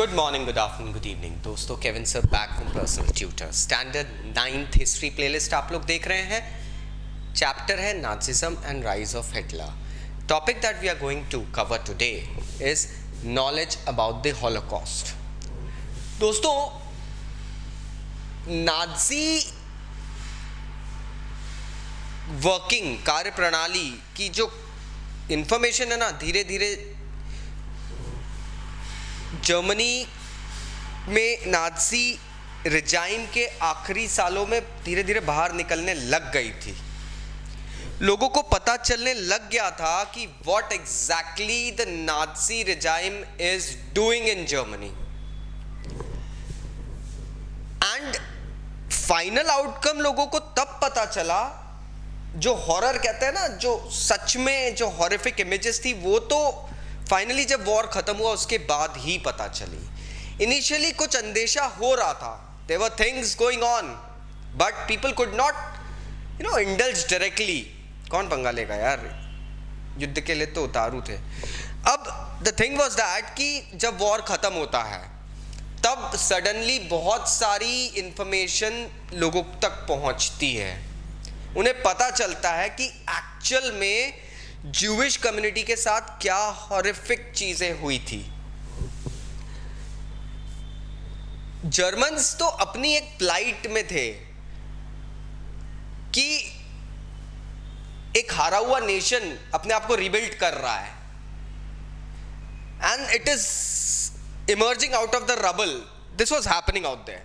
Good morning, good afternoon, good evening दोस्तों। Kevin sir back from personal tutor. Standard 9th history playlist आप लोग देख रहे हैं। चैप्टर है Nazism and rise of Hitler. Topic that we are going to cover today is knowledge about the Holocaust. दोस्तों, Nazi working कार्य प्रणाली की जो इंफॉर्मेशन है ना, धीरे धीरे जर्मनी में नाजी रिजाइम के आखिरी सालों में धीरे धीरे बाहर निकलने लग गई थी। लोगों को पता चलने लग गया था कि what exactly the Nazi regime is doing in Germany. And final outcome लोगों को तब पता चला, जो हॉरर कहते हैं ना, जो सच में जो हॉरिफिक इमेजेस थी, वो तो फाइनली जब वॉर खत्म हुआ उसके बाद ही पता चली। इनिशियली कुछ अंदेशा हो रहा था, there were things going on, but people could not indulge directly. कौन पंगा लेगा यार, युद्ध के लिए तो उतारू थे। अब द थिंग वाज दैट कि जब वॉर खत्म होता है तब सडनली बहुत सारी इंफॉर्मेशन लोगों तक पहुंचती है। उन्हें पता चलता है कि एक्चुअल में ज्यूइश कम्युनिटी के साथ क्या हॉरिफिक चीजें हुई थी। जर्मन्स तो अपनी एक प्लाइट में थे कि एक हारा हुआ नेशन अपने आप को रिबिल्ड कर रहा है, and it is emerging out of the rubble. This was happening out there.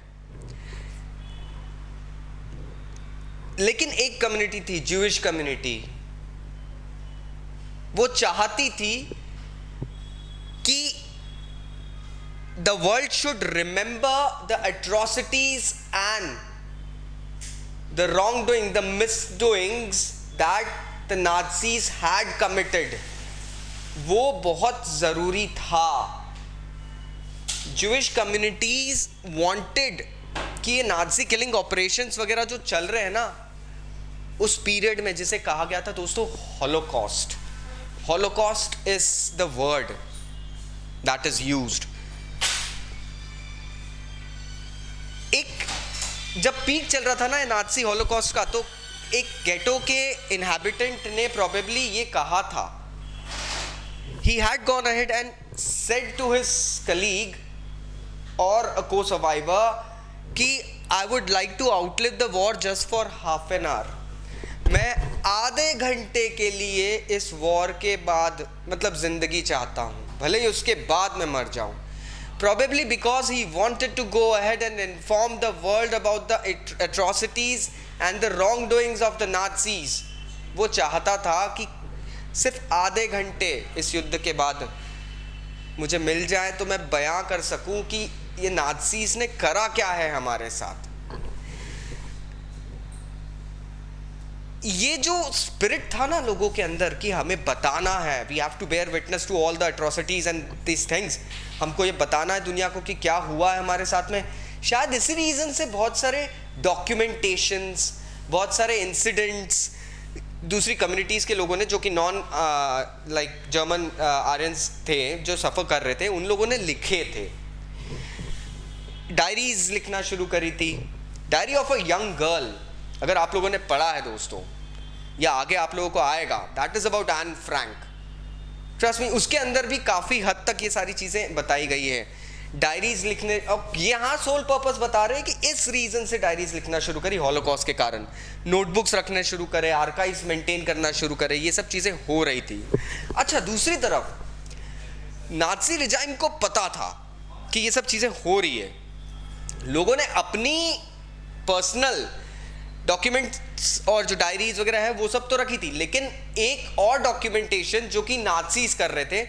लेकिन एक कम्युनिटी थी, ज्यूइश कम्युनिटी, वो चाहती थी कि the world should remember the atrocities and the wrongdoing, the misdoings that the Nazis had committed. वो बहुत जरूरी था। ज्यूइश कम्युनिटीज वांटेड कि ये नाज़ी किलिंग ऑपरेशंस वगैरह जो चल रहे हैं ना, उस पीरियड में जिसे कहा गया था दोस्तों Holocaust. Holocaust is the word that is used. एक जब पीक चल रहा था ना नाज़ी हॉलोकॉस्ट का, तो एक गेटो के इनहैबिटेंट ने प्रोबेबली ये कहा था, he had gone ahead and said to his colleague or a co-survivor कि I would like to outlive the war just for half an hour. मैं आधे घंटे के लिए इस वॉर के बाद मतलब जिंदगी चाहता हूँ, भले ही उसके बाद मैं मर जाऊँ। Probably because he wanted to go ahead and inform the world about the atrocities and the wrongdoings of the Nazis. वो चाहता था कि सिर्फ आधे घंटे इस युद्ध के बाद मुझे मिल जाए तो मैं बयां कर सकूं कि ये नाज़ीज ने करा क्या है हमारे साथ। ये जो स्पिरिट था ना लोगों के अंदर कि हमें बताना है, we have to bear witness to all the atrocities and this things, हमको ये बताना है दुनिया को कि क्या हुआ है हमारे साथ में। शायद इसी रीज़न से बहुत सारे डॉक्यूमेंटेशंस, बहुत सारे इंसिडेंट्स दूसरी कम्युनिटीज़ के लोगों ने, जो कि नॉन लाइक जर्मन आर्यंस थे जो सफ़र कर रहे थे, उन लोगों ने लिखे थे। डायरीज लिखना शुरू करी थी। Diary of a young girl, अगर आप लोगों ने पढ़ा है दोस्तों, या आगे आप लोगों को आएगा, that is about Anne Frank. Trust me, उसके अंदर भी काफ़ी हद तक ये सारी चीज़ें बताई गई है। डायरीज लिखने, अब यहाँ सोल पर्पस बता रहे हैं कि इस रीज़न से डायरीज लिखना शुरू करी हॉलोकॉस्ट के कारण। नोटबुक्स रखने शुरू करे, आर्काइव्स मेंटेन करना शुरू करे, ये सब चीज़ें हो रही थी। अच्छा, दूसरी तरफ नाज़ी रिजाइम को पता था कि ये सब चीज़ें हो रही है। लोगों ने अपनी पर्सनल डॉक्यूमेंट्स और जो डायरीज वगैरह है वो सब तो रखी थी, लेकिन एक और डॉक्यूमेंटेशन जो कि नाज़ीज कर रहे थे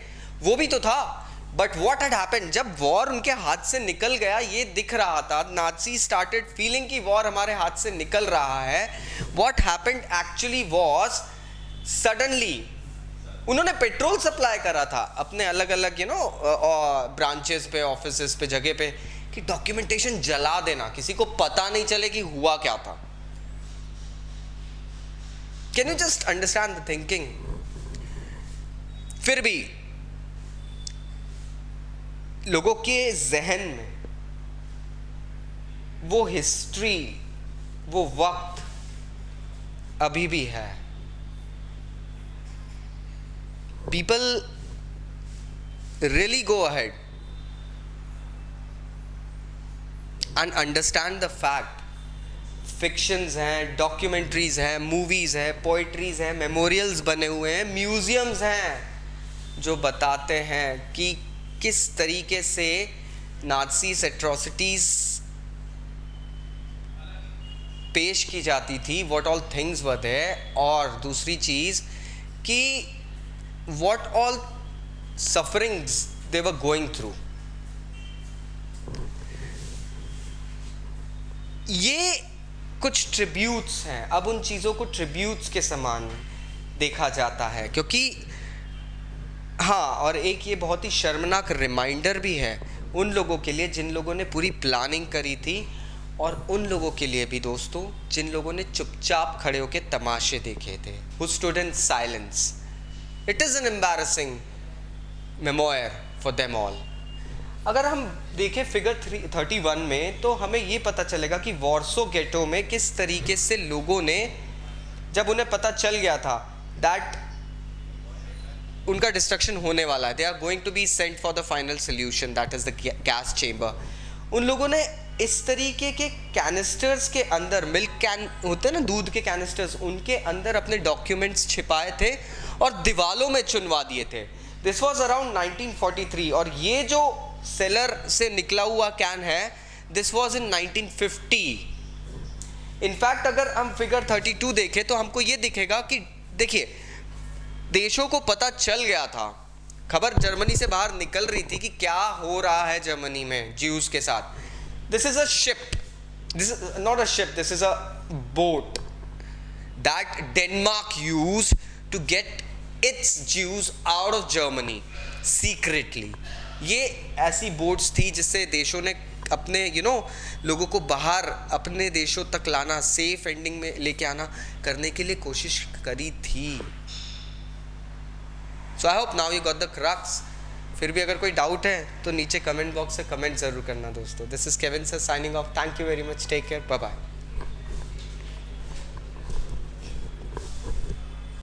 वो भी तो था। बट व्हाट हैड हैपेंड, जब वॉर उनके हाथ से निकल गया, ये दिख रहा था, नाज़ी स्टार्टेड फीलिंग कि वॉर हमारे हाथ से निकल रहा है। What happened actually was, suddenly उन्होंने पेट्रोल सप्लाई करा था अपने अलग अलग ब्रांचेस पे, ऑफिसेस पे, जगह पे, कि डॉक्यूमेंटेशन जला देना, किसी को पता नहीं चले कि हुआ क्या था। Can you just understand the thinking? फिर भी लोगों के जहन में वो हिस्ट्री, वो वक्त अभी भी है. People really go ahead and understand the fact. Fictions हैं, डॉक्यूमेंट्रीज हैं, मूवीज़ हैं, पोइट्रीज हैं, मेमोरियल्स बने हुए हैं, म्यूज़ियम्स हैं जो बताते हैं कि किस तरीके से नाज़ीज़ एट्रोसिटीज़ पेश की जाती थी, what all things were there. और दूसरी चीज़ कि what all sufferings they were going through. ये कुछ ट्रिब्यूट्स हैं. अब उन चीज़ों को ट्रिब्यूट्स के समान देखा जाता है, क्योंकि हाँ, और एक ये बहुत ही शर्मनाक रिमाइंडर भी है उन लोगों के लिए जिन लोगों ने पूरी प्लानिंग करी थी, और उन लोगों के लिए भी दोस्तों जिन लोगों ने चुपचाप खड़े होकर तमाशे देखे थे. Who stood in silence. It is an embarrassing memoir for them all. अगर हम देखें फिगर 31 में तो हमें ये पता चलेगा कि वॉर्सो गेटो में किस तरीके से लोगों ने, जब उन्हें पता चल गया था दैट उनका डिस्ट्रक्शन होने वाला है, they are going to be sent for the final solution, that is the gas chamber, उन लोगों ने इस तरीके के कैनिस्टर्स के अंदर, मिल्क कैन होते हैं ना, दूध के कैनिस्टर्स, उनके अंदर अपने डॉक्यूमेंट्स छिपाए थे और दीवालों में चुनवा दिए थे. This was around 1943. और ये जो सेलर से निकला हुआ कैन है, दिस वॉज इन 1950. इनफैक्ट अगर हम फिगर 32 देखें तो हमको ये दिखेगा कि देखिए, देशों को पता चल गया था, खबर जर्मनी से बाहर निकल रही थी कि क्या हो रहा है जर्मनी में ज्यूज के साथ. This is a ship, this is not a ship, this is a boat that Denmark use to get its Jews out of Germany secretly. ये ऐसी बोट्स थी जिससे देशों ने अपने लोगों को बाहर अपने देशों तक लाना, सेफ एंडिंग में लेके आना करने के लिए कोशिश करी थी. So I hope now you got the crux. फिर भी अगर कोई डाउट है तो नीचे कमेंट बॉक्स से कमेंट जरूर करना दोस्तों. This is Kevin sir signing off. Thank you very much. Take care. Bye bye.